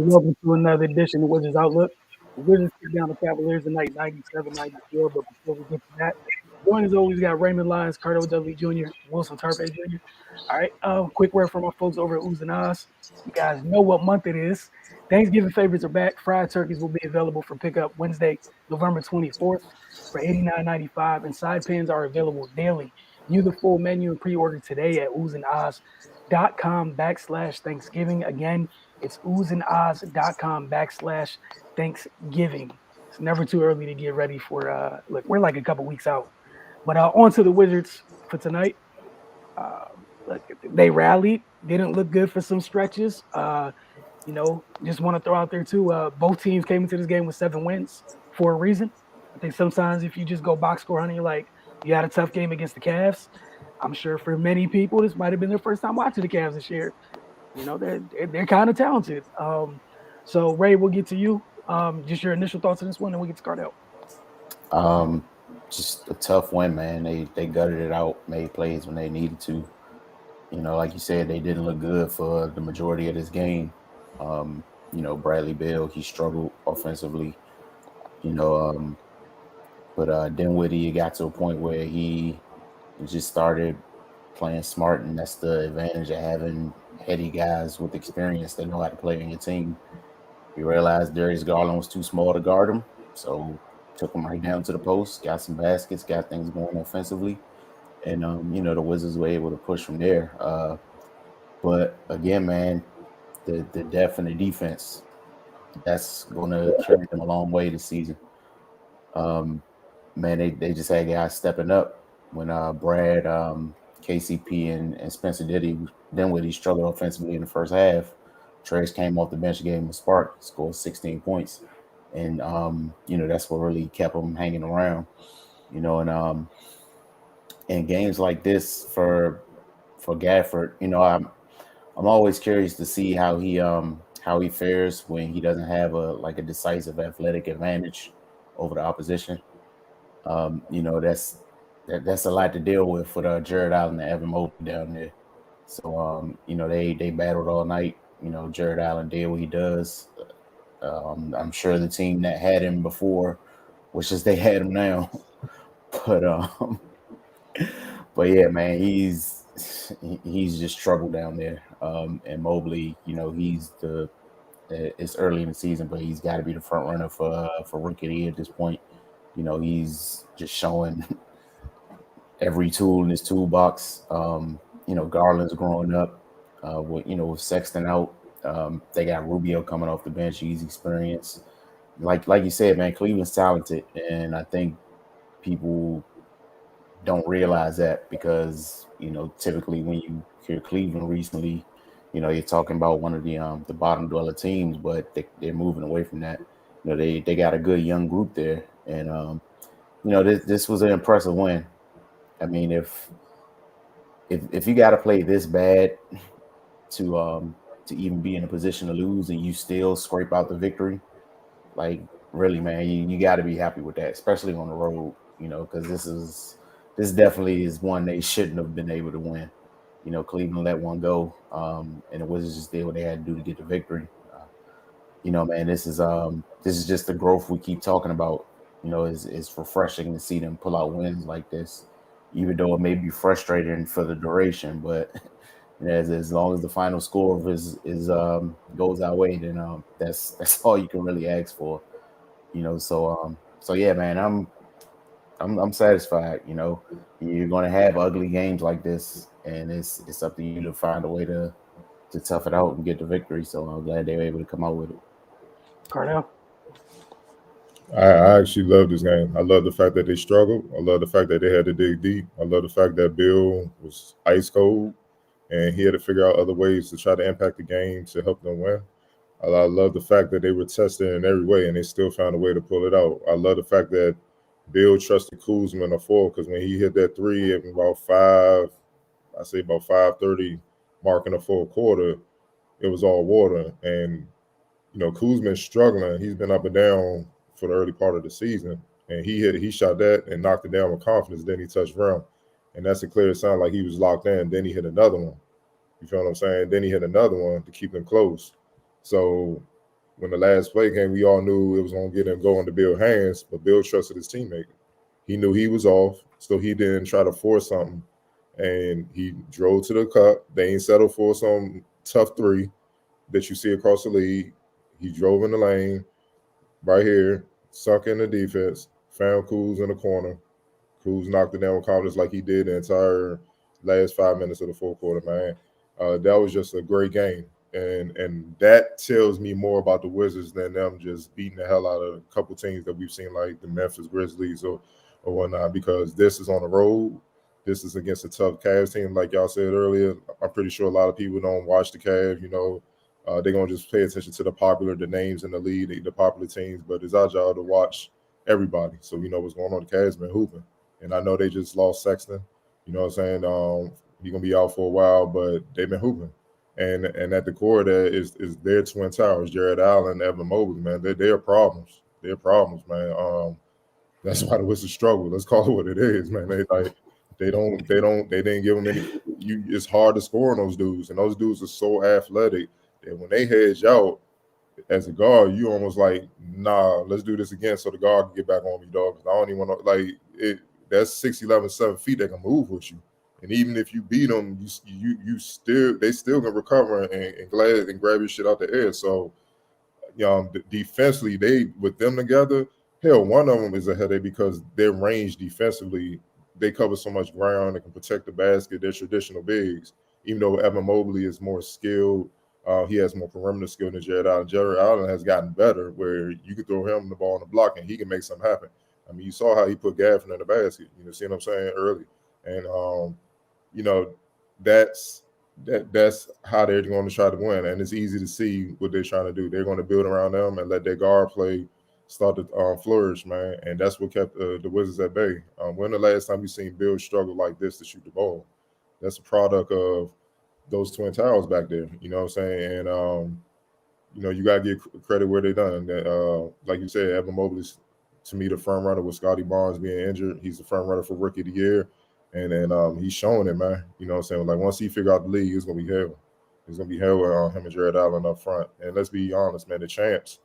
welcome to another edition of Wizards Outlook. The Wizards took down the Cavaliers tonight, 97-94. But before we get to that, join as always, we got Raymond Lyons, Cardo Dudley Jr., Wilson Tarpe Jr. All right, quick word from our folks over at Ooze and Oz. You guys know what month it is. Thanksgiving favorites are back. Fried turkeys will be available for pickup Wednesday, November 24th for $89.95, and side pans are available daily. View the full menu and pre-order today at oozeandoz.com/Thanksgiving. Again, it's oozeandoz.com/Thanksgiving. It's never too early to get ready for look, we're like a couple weeks out. But on to the Wizards for tonight. Uh, look, they rallied, didn't look good for some stretches. Just want to throw out there too. Both teams came into this game with 7 wins for a reason. I think sometimes if you just go box score hunting, you're like, you had a tough game against the Cavs. I'm sure for many people, this might have been their first time watching the Cavs this year. They're kind of talented. So Ray, we'll get to you. Just your initial thoughts on this one, and we'll get to Cardell. Just a tough win, man. They gutted it out, made plays when they needed to. Like you said, they didn't look good for the majority of this game. Bradley Beal, he struggled offensively. But Dinwiddie got to a point where he just started playing smart, and that's the advantage of having heady guys with experience that know how to play in your team. We realized Darius Garland was too small to guard him, so took him right down to the post, got some baskets, got things going offensively, and the Wizards were able to push from there. But again, man, the depth and the defense, that's going to carry them a long way this season. Man, they just had guys stepping up when Brad, KCP, and Spencer Dinwiddie struggled offensively in the first half. Trace came off the bench, gave him a spark, scored 16 points. And, that's what really kept him hanging around. And in games like this for Gafford, I'm always curious to see how he fares when he doesn't have a decisive athletic advantage over the opposition. That's a lot to deal with for Jared Allen and Evan Mobley down there. So they battled all night. Jared Allen did what he does. I'm sure the team that had him before wishes they had him now. But yeah, man, he's just trouble down there. And Mobley, it's early in the season, but he's got to be the front runner for Rookie of the Year at this point. He's just showing every tool in his toolbox. Garland's growing up. With Sexton out, they got Rubio coming off the bench. He's experienced. Like you said, man, Cleveland's talented, and I think people don't realize that because typically when you hear Cleveland recently, you're talking about one of the bottom dweller teams, but they're moving away from that. They got a good young group there, and this was an impressive win. I mean, if you got to play this bad to even be in a position to lose and you still scrape out the victory, like really, man, you got to be happy with that, especially on the road. Because this definitely is one they shouldn't have been able to win. Cleveland let one go, and the Wizards just did what they had to do to get the victory. Man, this is just the growth we keep talking about. It's refreshing to see them pull out wins like this, even though it may be frustrating for the duration. But as long as the final score is goes our way, then that's all you can really ask for. So yeah, man, I'm satisfied. You're going to have ugly games like this, and it's up to you to find a way to tough it out and get the victory. So I'm glad they were able to come out with it. Cardell. I actually love this game. I love the fact that they struggled. I love the fact that they had to dig deep. I love the fact that Bill was ice cold, and he had to figure out other ways to try to impact the game to help them win. I love the fact that they were tested in every way, and they still found a way to pull it out. I love the fact that Bill trusted Kuzma in the fourth, because when he hit that three at about 5:30 mark in the fourth quarter, it was all water. And Kuzma's struggling. He's been up and down for the early part of the season, and he shot that and knocked it down with confidence. Then he touched rim, and that's a clear sign like he was locked in. Then he hit another one. You feel what I'm saying? Then he hit another one to keep them close. So when the last play came, we all knew it was going to get him going to Bill's hands, but Bill trusted his teammate. He knew he was off, so he didn't try to force something, and he drove to the cup. They ain't settled for some tough three that you see across the league. He drove in the lane right here, sunk in the defense, found Kuz in the corner. Kuz knocked it down with confidence like he did the entire last 5 minutes of the fourth quarter, man. That was just a great game. And that tells me more about the Wizards than them just beating the hell out of a couple teams that we've seen, like the Memphis Grizzlies or whatnot, because this is on the road. This is against a tough Cavs team, like y'all said earlier. I'm pretty sure a lot of people don't watch the Cavs, they're going to just pay attention to the names in the league, the popular teams, but it's our job to watch everybody. So we know what's going on. The Cavs been hooping. And I know they just lost Sexton. You know what I'm saying? He's going to be out for a while, but they've been hooping. And at the core there is their twin towers, Jared Allen, Evan Mobley, man. They're problems. They're problems, man. That's why the Wizards struggle. Let's call it what it is, man. They didn't give them any. It's hard to score on those dudes, and those dudes are so athletic that when they hedge out as a guard, you almost like, nah, let's do this again so the guard can get back on me, dog. Because I don't even want to like it. That's 6'11", 7 feet that can move with you. And even if you beat them, they still can recover and grab your shit out the air. So, defensively, they with them together, hell, one of them is a headache because their range defensively, they cover so much ground, they can protect the basket. They're traditional bigs, even though Evan Mobley is more skilled. He has more perimeter skill than Jared Allen. Jared Allen has gotten better where you can throw him the ball on the block and he can make something happen. I mean, you saw how he put Gaffney in the basket. See what I'm saying, early. And that's how they're going to try to win. And it's easy to see what they're trying to do. They're going to build around them and let their guard play start to flourish, man. And that's what kept the Wizards at bay. When the last time you seen Bill struggle like this to shoot the ball? That's a product of those twin towers back there. You know what I'm saying? And you got to give credit where they done. Like you said, Evan Mobley's, to me, the front runner with Scotty Barnes being injured. He's the front runner for Rookie of the Year. And then he's showing it, man. You know what I'm saying? Like, once he figure out the league, it's going to be hell. It's going to be hell with him and Jared Allen up front. And let's be honest, man, the champs,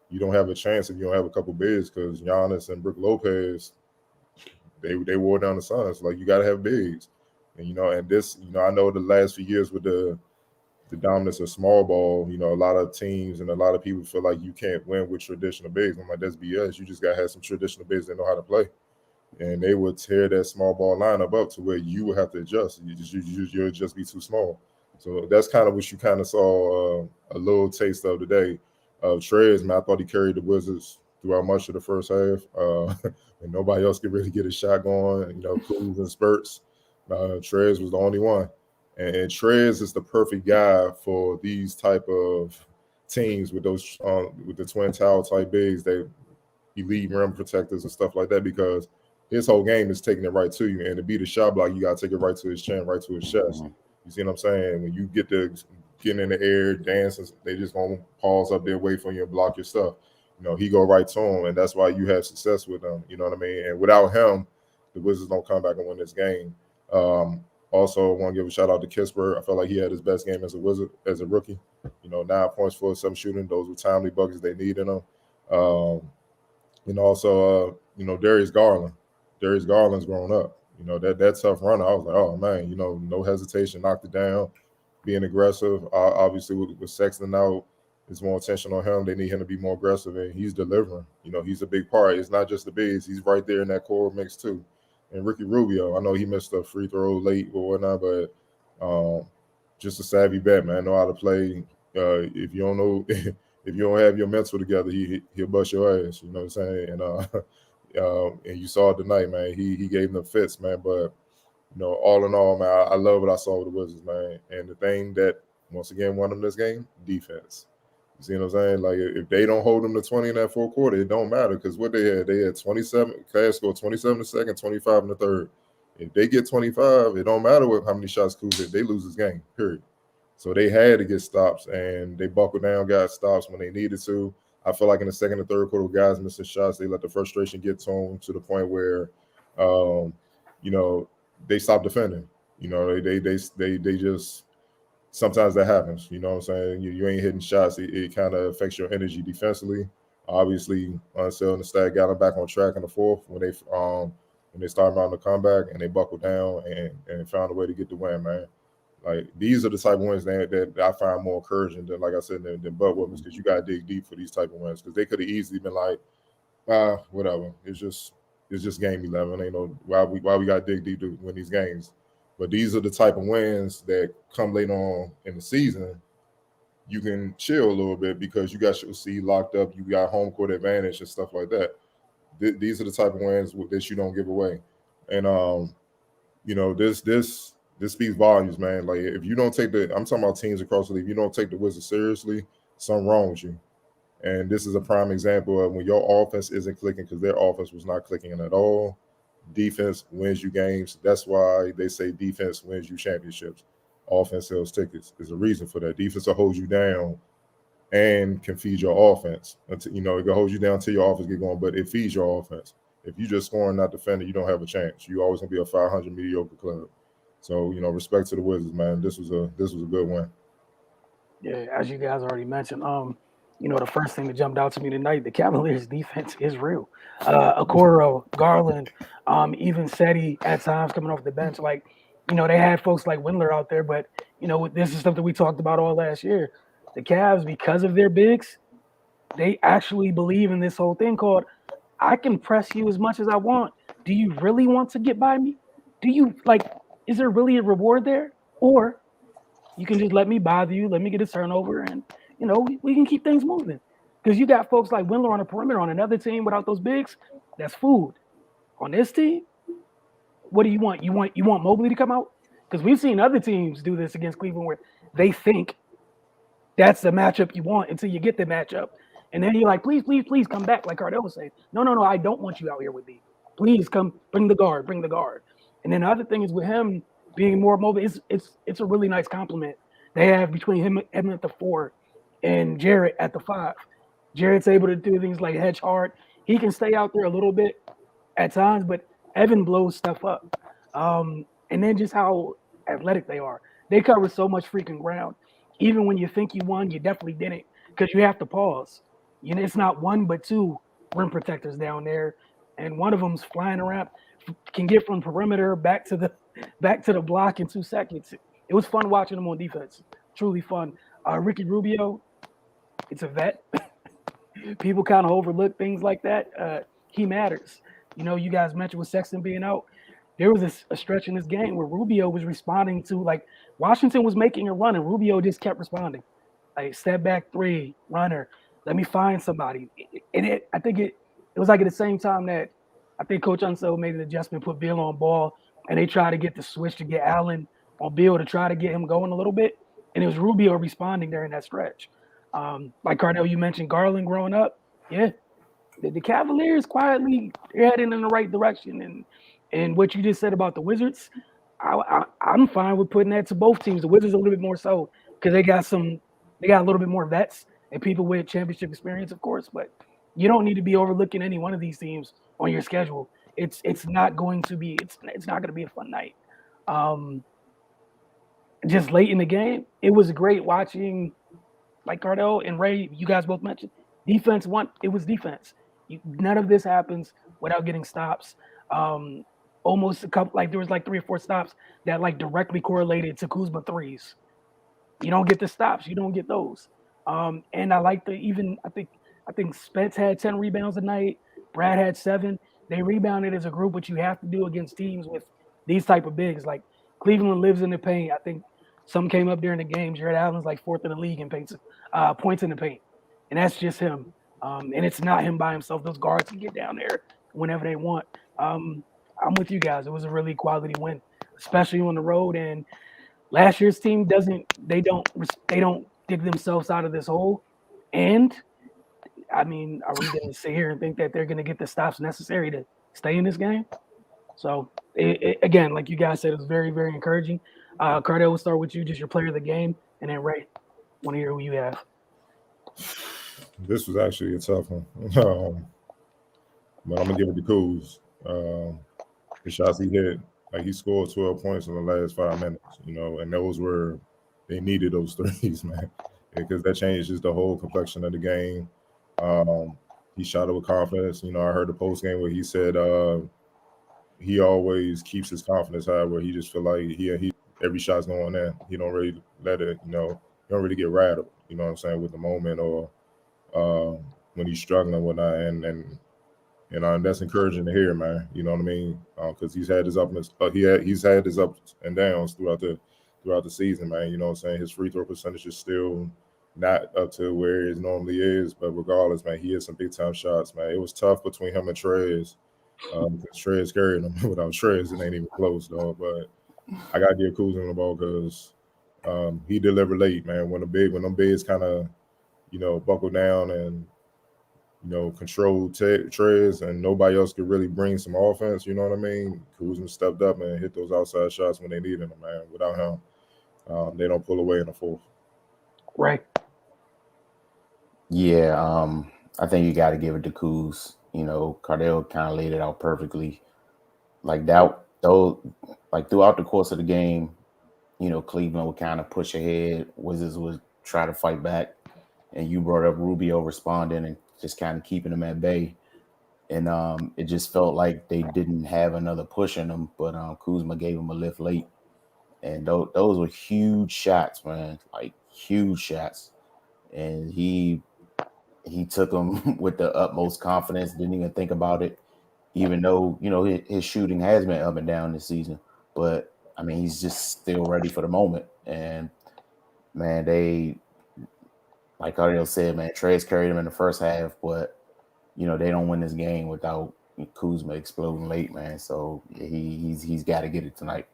you don't have a chance if you don't have a couple bigs because Giannis and Brook Lopez, they wore down the Suns. Like, you got to have bigs. And, and this, I know the last few years with the dominance of small ball, a lot of teams and a lot of people feel like you can't win with traditional bigs. I'm like, that's BS. You just got to have some traditional bigs that know how to play. And they would tear that small ball lineup up to where you would have to adjust. You'll just be too small. So that's kind of what you kind of saw a little taste of today. Trez, man, I thought he carried the Wizards throughout much of the first half. And nobody else could really get a shot going, Kuz and spurts. Trez was the only one. And Trez is the perfect guy for these type of teams with those with the twin tower type bigs, they elite rim protectors and stuff like that, because his whole game is taking it right to you. And to beat a shot block, you got to take it right to his chin, right to his chest. You see what I'm saying? When you get in the air, dancing, they just going to pause up there, wait for you and block your stuff. He go right to him, and that's why you have success with him. You know what I mean? And without him, the Wizards don't come back and win this game. Also, I want to give a shout out to Kispert. I felt like he had his best game as a Wizard, as a rookie. 9 points, 4-7 shooting. Those were timely buckets they needed him. And also, Darius Garland. Darius Garland's grown up. That tough runner. I was like, oh man, no hesitation, knocked it down, being aggressive. Obviously, with Sexton out, there's more attention on him. They need him to be more aggressive, and he's delivering. He's a big part. It's not just the bigs. He's right there in that core mix too. And Ricky Rubio, I know he missed a free throw late or whatnot, but just a savvy bet, man. Know how to play. If you don't know, if you don't have your mental together, he'll bust your ass. You know what I'm saying? And you saw it tonight, man. He gave them fits, man. But all in all, man, I love what I saw with the Wizards, man. And the thing that once again won them this game, defense. You see what I'm saying? Like, if they don't hold them to 20 in that fourth quarter, it don't matter, because what they had 27. Cavs scored 27 in the second, 25 in the third. If they get 25, it don't matter how many shots Kuz did. They lose this game, period. So they had to get stops, and they buckled down, got stops when they needed to. I feel like in the second and third quarter, guys missing shots, they let the frustration get to them to the point where, they stopped defending. They just sometimes that happens. You know what I'm saying? You ain't hitting shots. It kind of affects your energy defensively. Obviously, Unseld and the Stat got them back on track in the fourth when they started around the comeback and they buckled down and found a way to get the win, man. Like these are the type of wins that I find more encouraging than, like I said, than butt whoopings, because you got to dig deep for these type of wins, because they could have easily been like, whatever. It's just game 11. Ain't no why we got to dig deep to win these games. But these are the type of wins that come late on in the season. You can chill a little bit because you got your seed locked up. You got home court advantage and stuff like that. These are the type of wins that you don't give away. And this speaks volumes, man. Like if you don't take I'm talking about teams across the league. If you don't take the Wizards seriously, something wrong with you. And this is a prime example of when your offense isn't clicking, because their offense was not clicking at all. Defense wins you games. That's why they say defense wins you championships. Offense sells tickets. There's a reason for that. Defense will hold you down and can feed your offense. Until, it can hold you down until your offense get going, but it feeds your offense. If you just scoring, not defending, you don't have a chance. You always gonna be a 500 mediocre club. So respect to the Wizards, man. This was a good one. Yeah, as you guys already mentioned, the first thing that jumped out to me tonight, the Cavaliers' defense is real. Okoro, Garland, even Seti at times coming off the bench. Like, they had folks like Windler out there, but this is stuff that we talked about all last year. The Cavs, because of their bigs, they actually believe in this whole thing called, I can press you as much as I want. Do you really want to get by me? Do you is there really a reward there? Or you can just let me bother you, let me get a turnover, and we can keep things moving. Because you got folks like Windler on the perimeter on another team without those bigs, that's food. On this team, what do you want? You want Mobley to come out? Because we've seen other teams do this against Cleveland where they think that's the matchup you want until you get the matchup. And then you're like, please, please, please come back, like Cardell was saying. No, I don't want you out here with me. Please come, bring the guard. And then the other thing is with him being more mobile, it's a really nice compliment they have between him at the 4 and Jarrett at the 5. Jarrett's able to do things like hedge hard. He can stay out there a little bit at times, but Evan blows stuff up. And then just how athletic they are. They cover so much freaking ground. Even when you think you won, you definitely didn't, because you have to pause. It's not one but two rim protectors down there, and one of them's flying around, can get from perimeter back to the block in 2 seconds. It was fun watching him on defense. Truly fun. Ricky Rubio, it's a vet. People kind of overlook things like that. He matters. You guys mentioned with Sexton being out, there was a stretch in this game where Rubio was responding to, like, Washington was making a run and Rubio just kept responding. Like, step back 3, runner, let me find somebody. I think it was like at the same time that I think Coach Unseld made an adjustment, put Beal on ball, and they tried to get the switch to get Allen on Beal to try to get him going a little bit. And it was Rubio responding during that stretch. Like Cardell, you mentioned Garland growing up. Yeah, the Cavaliers quietly, they're heading in the right direction. And what you just said about the Wizards, I'm fine with putting that to both teams. The Wizards a little bit more so because they got a little bit more vets and people with championship experience, of course. But you don't need to be overlooking any one of these teams on your schedule. It's not going to be a fun night. Just late in the game, it was great watching, like Cardell and Ray, you guys both mentioned, defense won. It was defense. None of this happens without getting stops. Almost a couple, like there was like 3 or 4 stops that like directly correlated to Kuzma threes. You don't get the stops, you don't get those. And I like I think Spence had 10 rebounds a night. Brad had 7. They rebounded as a group, which you have to do against teams with these type of bigs. Like Cleveland lives in the paint. I think some came up during the game. Jared Allen's like 4th in the league in points in the paint, and that's just him. And it's not him by himself. Those guards can get down there whenever they want. I'm with you guys. It was a really quality win, especially on the road. And last year's team they don't dig themselves out of this hole. And I mean, are we going to sit here and think that they're going to get the stops necessary to stay in this game? So again, like you guys said, it was very, very encouraging. Cardell, we'll start with you, just your player of the game, and then Ray, want to hear who you have. This was actually a tough one, but I'm gonna give it to Kuz. The shots he hit, like he scored 12 points in the last 5 minutes, and those were they needed those threes, man, because that changes the whole complexion of the game. Um, he shot it with confidence. You know, I heard the post game where he said he always keeps his confidence high, where he just feel like he every shot's going in. He don't really let it, you know, he don't really get rattled. You know what I'm saying, with the moment or when he's struggling and whatnot. And that's encouraging to hear, man. You know what I mean? Because he's had his he's had his ups and downs throughout the season, man. You know what I'm saying? His free throw percentage is still not up to where it normally is, but regardless, man, he had some big time shots, man. It was tough between him and Trez. Because Trez carried him. Without Trez, it ain't even close, though. But I gotta give Kuzma the ball because he delivered late, man. When them bigs kind of buckle down and control Trez, and nobody else could really bring some offense. You know what I mean? Kuzma stepped up and hit those outside shots when they needed them, man. Without him, they don't pull away in the fourth. Right. Yeah, I think you got to give it to Kuz. You know, Cardell kind of laid it out perfectly. Like that, though, like throughout the course of the game, you know, Cleveland would kind of push ahead. Wizards would try to fight back. And you brought up Rubio responding and just kind of keeping them at bay. And it just felt like they didn't have another push in them, but Kuzma gave them a lift late. And those were huge shots, man, like huge shots. And he took them with the utmost confidence, didn't even think about it, even though, you know, his shooting has been up and down this season. But, I mean, he's just still ready for the moment. And, man, like Ariel said, man, Trey's carried him in the first half, but, you know, they don't win this game without Kuzma exploding late, man. So he's got to get it tonight.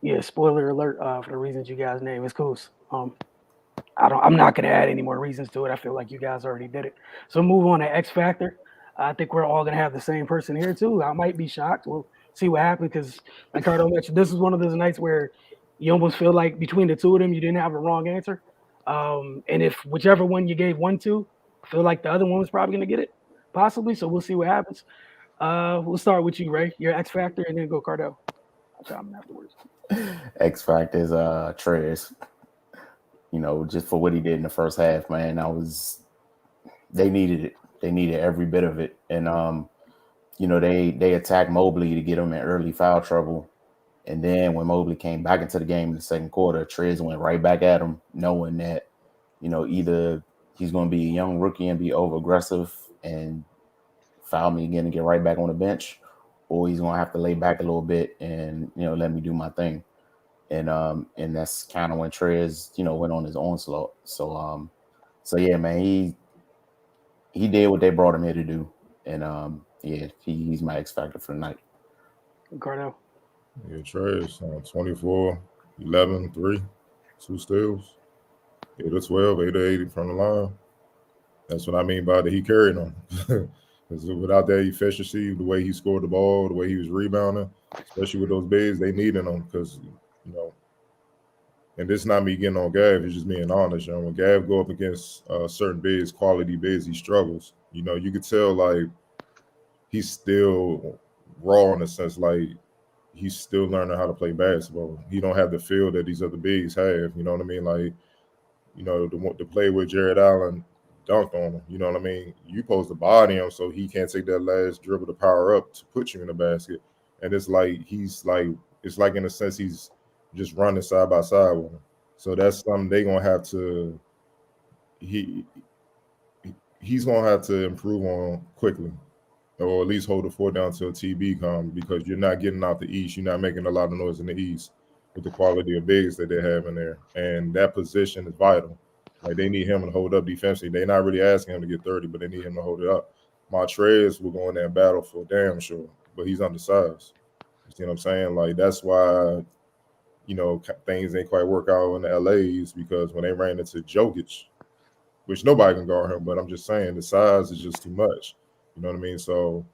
Yeah. Spoiler alert. For the reasons you guys name is Coos. I'm not gonna add any more reasons to it. I feel like you guys already did it. So move on to X Factor. I think we're all gonna have the same person here too. I might be shocked. We'll see what happens because, like Cardo mentioned, this is one of those nights where you almost feel like between the two of them, you didn't have a wrong answer. And if whichever one you gave one to, I feel like the other one was probably gonna get it, possibly. So we'll see what happens. We'll start with you, Ray. Your X Factor, and then go Cardo. I'll chime in afterwards. X Factor is Trez. You know, just for what he did in the first half, man. They needed it. They needed every bit of it. And you know, they attacked Mobley to get him in early foul trouble. And then when Mobley came back into the game in the second quarter, Trez went right back at him, knowing that, you know, either he's going to be a young rookie and be over aggressive and foul me again and get right back on the bench, or he's going to have to lay back a little bit and, you know, let me do my thing. And that's kind of when Trez, you know, went on his onslaught. So yeah, man, he did what they brought him here to do. And yeah, he's my X Factor for the night. Cardo. Yeah, Trez, 24, 11, 3, 2 steals, 8 of 12, 8 of 80 from the line. That's what I mean by that he carried them. Because without that efficiency, the way he scored the ball, the way he was rebounding, especially with those bigs, they needed him because, you know, and this is not me getting on Gav, it's just being honest. You know, when Gav go up against certain bigs, quality bigs, he struggles. You know, you could tell like he's still raw in a sense, like he's still learning how to play basketball. He don't have the feel that these other bigs have. You know what I mean? Like, you know, the play with Jared Allen dunked on him. You know what I mean? You supposed to body him so he can't take that last dribble to power up to put you in the basket. And it's like it's like in a sense he's just running side by side with him. So that's something they gonna have to he he's gonna have to improve on quickly, or at least hold the fort down till TB comes, because you're not getting out the East. You're not making a lot of noise in the East with the quality of bigs that they have in there. And that position is vital. Like they need him to hold up defensively. They're not really asking him to get 30, but they need him to hold it up. Montrez will go in there and battle for damn sure, but he's undersized. You see what I'm saying? Like that's why, you know, things ain't quite work out in the LA's, because when they ran into Jokic, which nobody can guard him, but I'm just saying the size is just too much. You know what I mean? So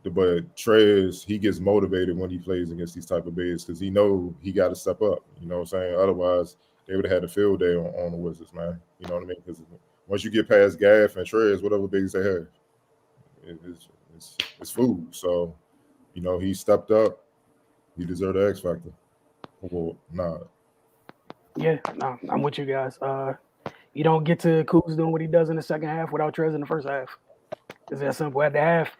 but Trez, he gets motivated when he plays against these type of bigs because he know he got to step up. You know what I'm saying? Otherwise, they would have had a field day on the Wizards, man. You know what I mean? Because once you get past Gaff and Trez, whatever bigs they have, it's food. So, you know, he stepped up. He deserved the X factor. Well, nah. Yeah, no, I'm with you guys. You don't get to Kuz doing what he does in the second half without Trez in the first half. It's that simple. At the half,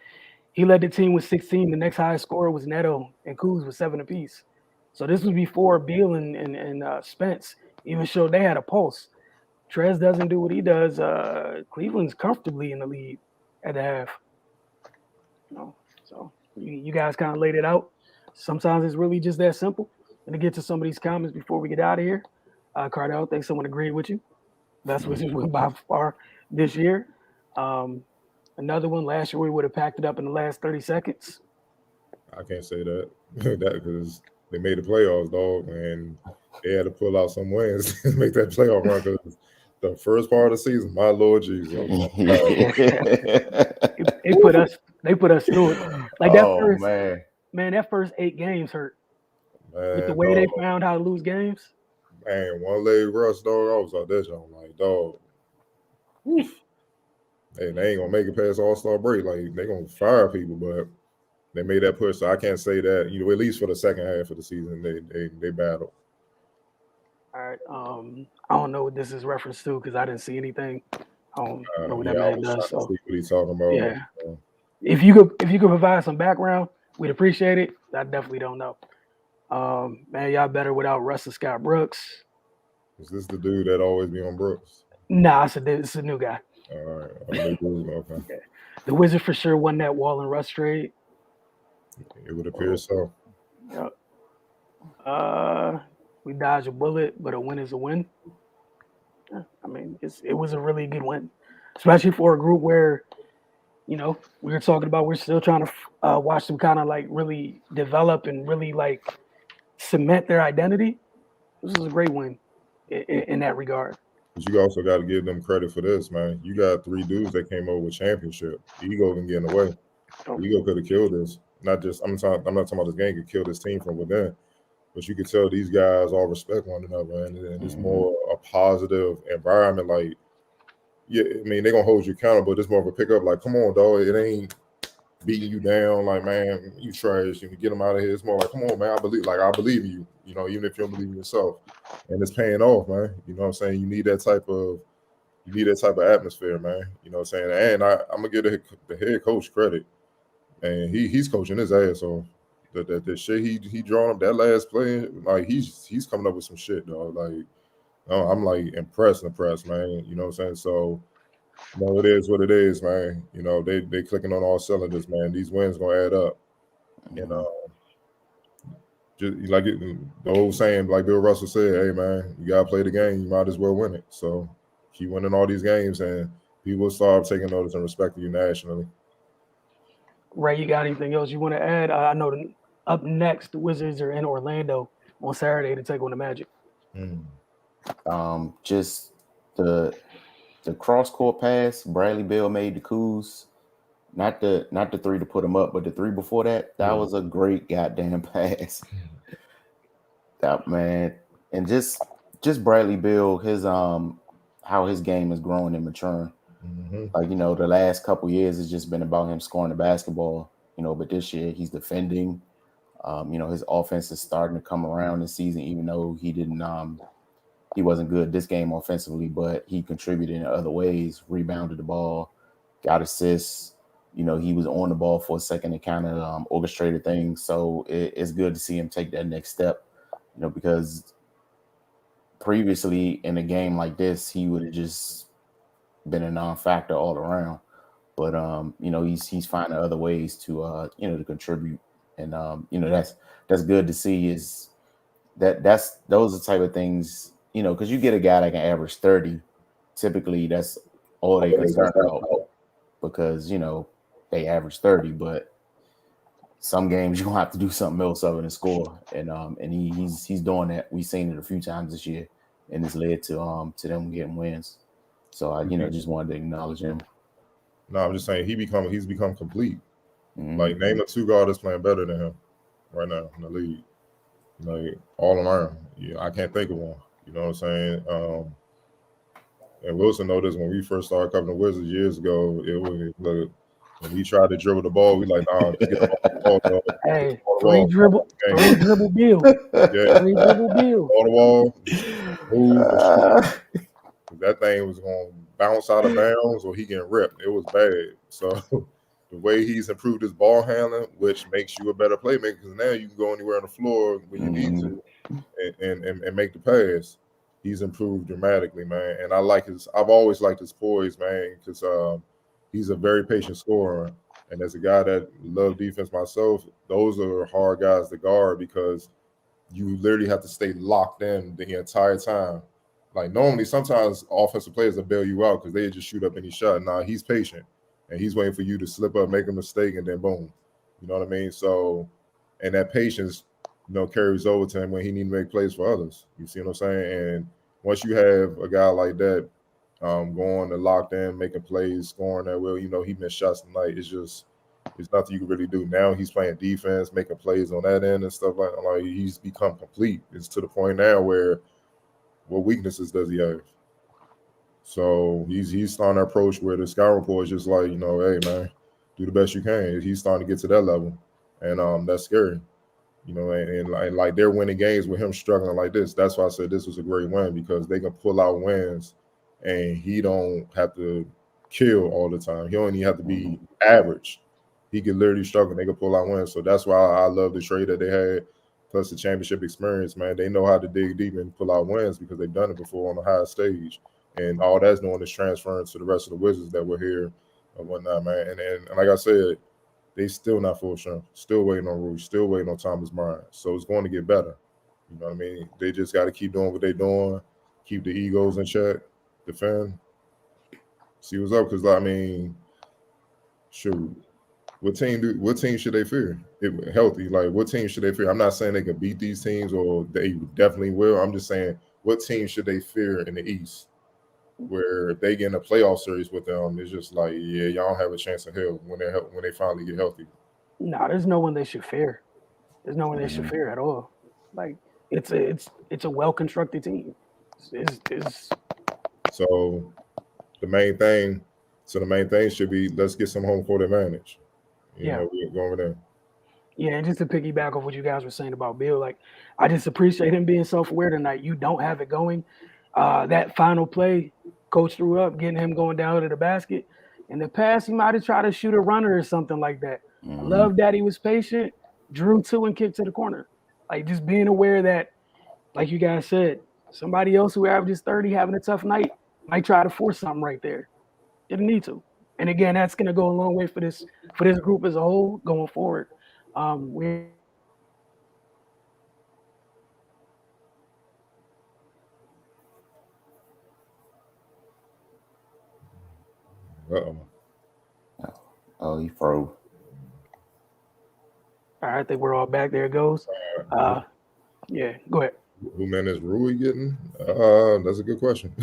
he led the team with 16. The next highest scorer was Neto, and Kuz was 7 apiece. So this was before Beal and Spence even showed they had a pulse. Trez doesn't do what he does. Cleveland's comfortably in the lead at the half. So you guys kind of laid it out. Sometimes it's really just that simple. And to get to some of these comments before we get out of here, Cardell, I think someone agreed with you. Best Wizards win by far this year. Another one last year we would have packed it up in the last 30 seconds. I can't say that because they made the playoffs, dog, and they had to pull out some wins to make that playoff run. Because the first part of the season, my Lord Jesus, they put us through it. Like that first man, that first 8 games hurt. man, With the way they found how to lose games. Man, one leg rush, dog. I was like, that joint, like, dog. Woof. Hey, they ain't gonna make it past All-Star break. Like, they gonna fire people, but they made that push. So I can't say that, at least for the second half of the season, they battled. All right. I don't know what this is reference to because I didn't see anything. I don't know what that man does. So see what he's talking about. Yeah. If you could provide some background, we'd appreciate it. I definitely don't know. Man, y'all better without Russell Scott Brooks. Is this the dude that always be on Brooks? Nah, it's a new guy. All right. Okay. Yeah. The Wizards for sure won that Wall and Russ trade. It would appear so. Yep. We dodged a bullet, but a win is a win. I mean, it was a really good win, especially for a group where, we were talking about we're still trying to watch them kind of like really develop and really like cement their identity. This is a great win in that regard. But you also got to give them credit for this, man. You got 3 dudes that came over with championship. Ego can get in the way. Ego could have killed this. I'm not talking about this game could kill this team from within. But you could tell these guys all respect one another, and it's more a positive environment. Like, yeah, I mean, they're gonna hold you accountable. It's more of a pickup. Like, come on, dog. It ain't beating you down. Like, man, you trash. You can get them out of here. It's more like, come on, man. I believe in you. Even if you don't believe in yourself, and it's paying off, man. You know what I'm saying? You need that type of atmosphere, man. You know what I'm saying? And I'm gonna give the head coach credit, and he's coaching his ass off. The shit he drawn up that last play, like he's coming up with some shit, dog. Like, I'm like impressed, man. You know what I'm saying? So, it is what it is, man. They clicking on all cylinders, man. These wins gonna add up. Just like the old saying, like Bill Russell said, hey man, you gotta play the game, you might as well win it. So keep winning all these games and people will start taking notice and respecting you nationally. Ray, you got anything else you want to add? I know up next, the Wizards are in Orlando on Saturday to take on the Magic. Just the cross court pass Bradley Beal made to Kuz, not the 3 to put him up, but the 3 before that was a great goddamn pass. That man, and just Bradley Beal, his how his game is growing and maturing. Like, the last couple years it's just been about him scoring the basketball, but this year he's defending. His offense is starting to come around this season, even though he wasn't good this game offensively, but he contributed in other ways, rebounded the ball, got assists. He was on the ball for a second and kind of orchestrated things. So it's good to see him take that next step, because previously in a game like this, he would have just been a non-factor all around. But he's finding other ways to to contribute, and that's good to see. Is those are the type of things, because you get a guy that can average 30, typically that's all they concerned about, because they average 30, but some games you gonna have to do something else other than score, and he's doing that. We've seen it a few times this year, and it's led to them getting wins. So I just wanted to acknowledge him. No, I'm just saying he's become complete. Like, name a 2 guard that's playing better than him right now in the league. Like, all around. Yeah, I can't think of one. You know what I'm saying? And Wilson noticed when we first started covering the Wizards years ago, it was when he tried to dribble the ball, we like, nah, just get the ball, dog. Hey, three dribble Bill. Yeah. 3 dribble Bill. On the wall. move or shoot. That thing was going to bounce out of bounds or he getting ripped. It was bad. So the way he's improved his ball handling, which makes you a better playmaker, because now you can go anywhere on the floor when you need to and make the pass. He's improved dramatically, man. And I've always liked his poise, man, because he's a very patient scorer. And as a guy that love defense myself, those are hard guys to guard because you literally have to stay locked in the entire time. Like normally, sometimes offensive players will bail you out because they just shoot up any shot. Nah, he's patient and he's waiting for you to slip up, make a mistake, and then boom. You know what I mean? So, and that patience, carries over to him when he need to make plays for others. You see what I'm saying? And once you have a guy like that going and locked in, making plays, scoring that well, he missed shots tonight. It's nothing you can really do. Now he's playing defense, making plays on that end and stuff like he's become complete. It's to the point now where what weaknesses does he have? So he's starting to approach where the scout report is just like, hey man, do the best you can. He's starting to get to that level. And that's scary. And like they're winning games with him struggling like this. That's why I said this was a great win because they can pull out wins and he don't have to kill all the time. He only have to be average. He could literally struggle and they could pull out wins. So that's why I love the trade that they had, plus the championship experience, man. They know how to dig deep and pull out wins because they've done it before on the highest stage. And all that's doing is transferring to the rest of the Wizards that were here and whatnot, man. And like I said, they still not full strength. Still waiting on Rouge. Still waiting on Thomas Bryant. So it's going to get better. You know what I mean? They just got to keep doing what they're doing, keep the egos in check, defend, see what's up. Because shoot, what team should they fear? Healthy, like what team should they fear? I'm not saying they can beat these teams or they definitely will. I'm just saying what team should they fear in the East? Where if they get in a playoff series with them, it's just like, yeah, y'all have a chance of hell when they finally get healthy. No, there's no one they should fear. There's no one they should fear at all. Like it's a well constructed team. It's So the main thing, should be let's get some home court advantage. yeah. We're going there. Yeah, and just to piggyback off what you guys were saying about Bill, like I just appreciate him being self-aware tonight. You don't have it going. That final play, coach threw up, getting him going down to the basket. In the past, he might have tried to shoot a runner or something like that. I love that he was patient, drew two and kicked to the corner. Like just being aware that, like you guys said, somebody else who averages 30 having a tough night might try to force something right there. Didn't need to. And again, that's going to go a long way for this group as a whole going forward. We Uh-oh. Oh, he froze. All right, I think we're all back. There it goes. Yeah, go ahead. Who man is Rui getting? That's a good question.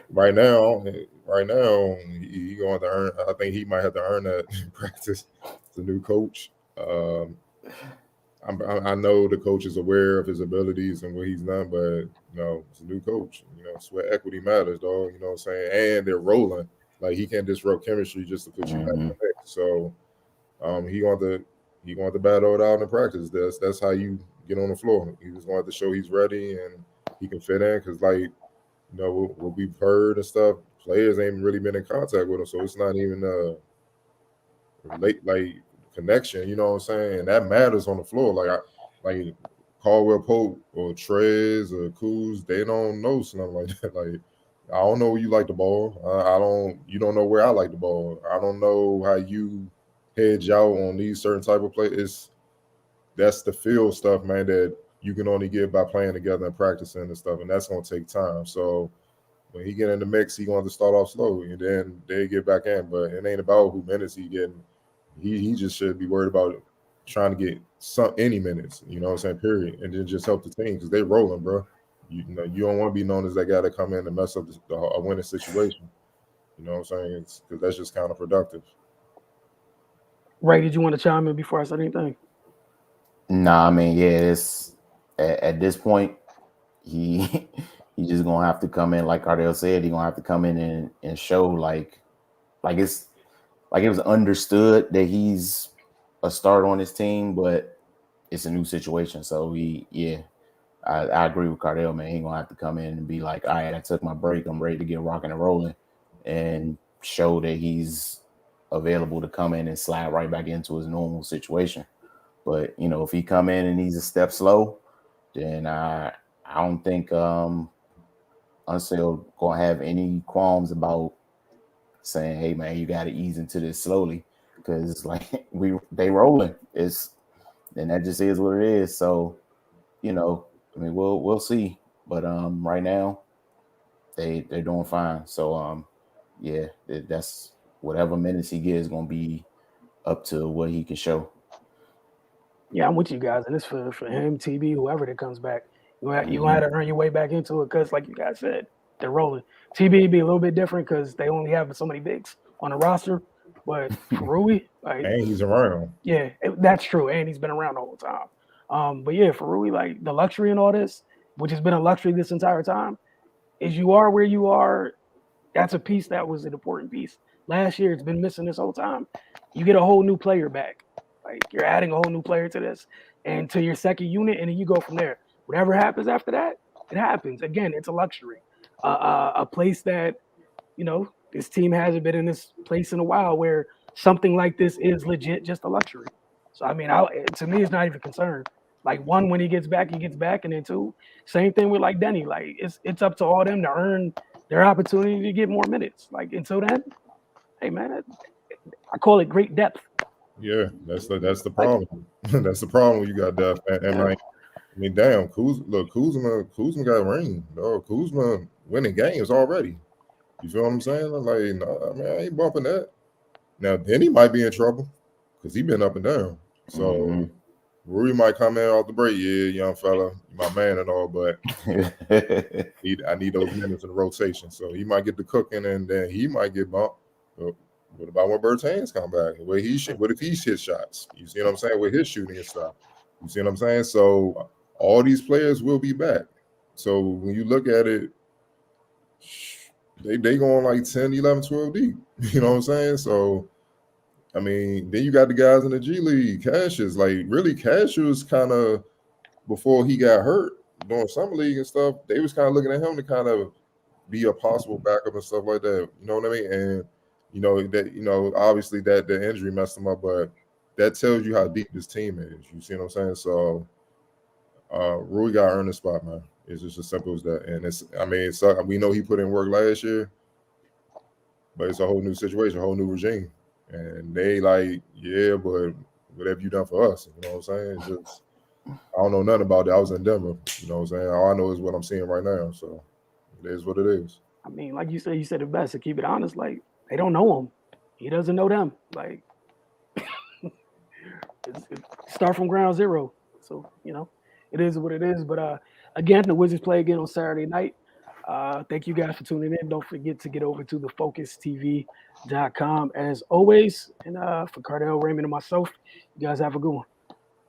Right now, he going to earn. I think he might have to earn that in practice. It's a new coach. I know the coach is aware of his abilities and what he's done, but it's a new coach. Sweat equity matters, dog. You know what I'm saying? And they're rolling. Like he can't disrupt chemistry just to put you back in the mix. So he going to battle it out in practice. That's how you get on the floor. He's going to have to show he's ready and he can fit in because what we've heard and stuff, players ain't really been in contact with him, so it's not even late like connection. You know what I'm saying? And that matters on the floor. Like Caldwell Pope or Trez or Kuz, they don't know something like that. Like I don't know where you like the ball. You don't know where I like the ball. I don't know how you hedge out on these certain type of plays. That's the field stuff, man, that you can only get by playing together and practicing and stuff, and that's gonna take time. So when he get in the mix, he going to start off slow, and then they get back in. But it ain't about who minutes he getting. He just should be worried about trying to get any minutes. You know what I'm saying? Period, and then just help the team because they rolling, bro. You don't want to be known as that guy that come in and mess up a winning situation. You know what I'm saying? Because that's just counterproductive. Ray, did you want to chime in before I said anything? Nah, I mean, yeah, it's at this point, he he's just gonna have to come in, like Cardell said, he's gonna have to come in and show like it's like it was understood that he's a starter on his team, but it's a new situation. So I agree with Cardell, man. He ain't gonna have to come in and be like, all right, I took my break, I'm ready to get rocking and rolling, and show that he's available to come in and slide right back into his normal situation. But if he come in and he's a step slow, then I don't think Unseld gonna have any qualms about saying, hey man, you gotta ease into this slowly. Because it's like they rolling. And that just is what it is. So, I mean we'll see. But right now they're doing fine. So yeah, that's whatever minutes he gets gonna be up to what he can show. Yeah, I'm with you guys, and it's for him, TB, whoever that comes back. You gonna have to earn your way back into it because, like you guys said, they're rolling. TB be a little bit different because they only have so many bigs on the roster. But for Rui, like, And he's around. yeah, that's true, and he's been around the whole time. But yeah, for Rui, like the luxury in all this, which has been a luxury this entire time, is you are where you are. That's a piece that was an important piece. Last year, it's been missing this whole time. You get a whole new player back. Like you're adding a whole new player to this and to your second unit, and then you go from there. Whatever happens after that, it happens. Again, it's a luxury. A place that, this team hasn't been in this place in a while where something like this is legit just a luxury. So, I mean, to me, it's not even concerned. Like, one, when he gets back, and then two, same thing with like Denny. Like, it's up to all them to earn their opportunity to get more minutes. Like, until then, hey man, I call it great depth. Yeah, that's the problem. That's the problem when you got depth. And like, I mean, damn, Kuzma got ring. No, Kuzma winning games already. You feel what I'm saying? I'm like, no, man, I ain't bumping that. Now, Denny might be in trouble because he been up and down. So Rui might come in off the break. Yeah, young fella, my man and all, but I need those minutes in the rotation. So he might get the cooking, and then he might get bumped. What about when Bertans come back? What if he hit shots? You see what I'm saying? With his shooting and stuff. You see what I'm saying? So all these players will be back. So when you look at it, they going like 10, 11, 12 deep. You know what I'm saying? So I mean, then you got the guys in the G League. Cassius, like really, Cassius kind of before he got hurt during summer league and stuff, they was kind of looking at him to kind of be a possible backup and stuff like that. You know what I mean? And obviously that the injury messed him up, but that tells you how deep this team is. You see what I'm saying? So Rui got to earn the spot, man. It's just as simple as that. And we know he put in work last year, but it's a whole new situation, a whole new regime. And they like, yeah, but what have you done for us? You know what I'm saying? It's just, I don't know nothing about it. I was in Denver. You know what I'm saying? All I know is what I'm seeing right now. So it is what it is. I mean, like you said it best. To keep it honest, like they don't know him. He doesn't know them. Like start from ground zero. So it is what it is. But again, the Wizards play again on Saturday night. Thank you guys for tuning in. Don't forget to get over to thefocustv.com as always. And for Cardell, Raymond, and myself, you guys have a good one.